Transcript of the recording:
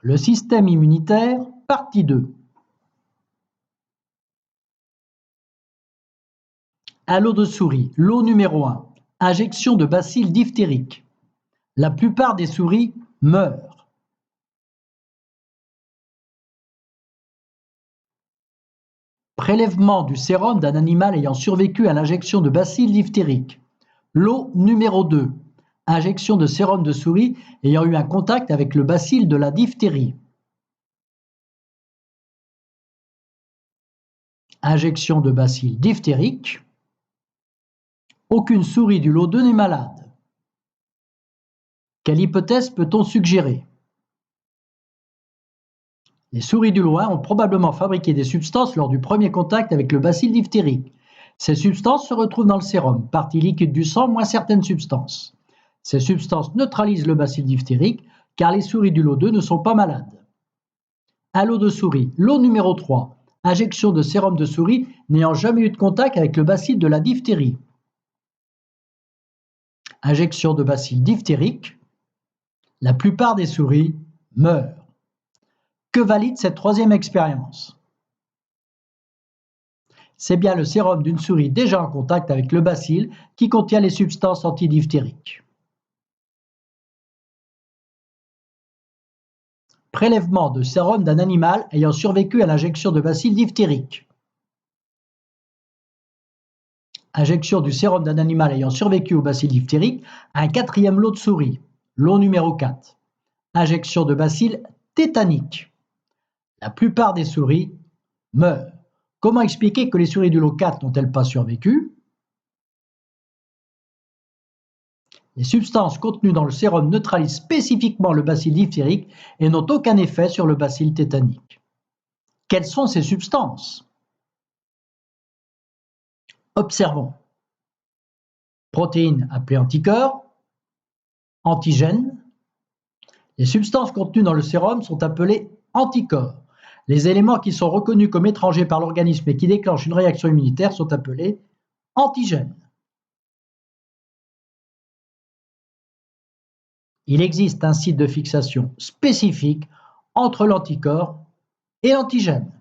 Le système immunitaire, partie 2. À l'eau de souris, lot numéro 1. Injection de bacilles diphtériques. La plupart des souris meurent. Prélèvement du sérum d'un animal ayant survécu à l'injection de bacilles diphtériques. Lot numéro 2. Injection de sérum de souris ayant eu un contact avec le bacille de la diphtérie. Injection de bacilles diphtériques. Aucune souris du lot 2 n'est malade. Quelle hypothèse peut-on suggérer? Les souris du lot 1 ont probablement fabriqué des substances lors du premier contact avec le bacille diphtérique. Ces substances se retrouvent dans le sérum, partie liquide du sang moins certaines substances. Ces substances neutralisent le bacille diphtérique car les souris du lot 2 ne sont pas malades. À l'eau de souris, lot numéro 3. Injection de sérum de souris n'ayant jamais eu de contact avec le bacille de la diphtérie. Injection de bacilles diphtériques. La plupart des souris meurent. Que valide cette troisième expérience? C'est bien le sérum d'une souris déjà en contact avec le bacille qui contient les substances antidiphtériques. Prélèvement de sérum d'un animal ayant survécu à l'injection de bacilles diphtériques. Injection du sérum d'un animal ayant survécu au bacille diphtérique à un quatrième lot de souris, lot numéro 4. Injection de bacilles tétaniques. La plupart des souris meurent. Comment expliquer que les souris du lot 4 n'ont-elles pas survécu? Les substances contenues dans le sérum neutralisent spécifiquement le bacille diphtérique et n'ont aucun effet sur le bacille tétanique. Quelles sont ces substances? Observons. Protéines appelées anticorps, antigènes. Les substances contenues dans le sérum sont appelées anticorps. Les éléments qui sont reconnus comme étrangers par l'organisme et qui déclenchent une réaction immunitaire sont appelés antigènes. Il existe un site de fixation spécifique entre l'anticorps et l'antigène.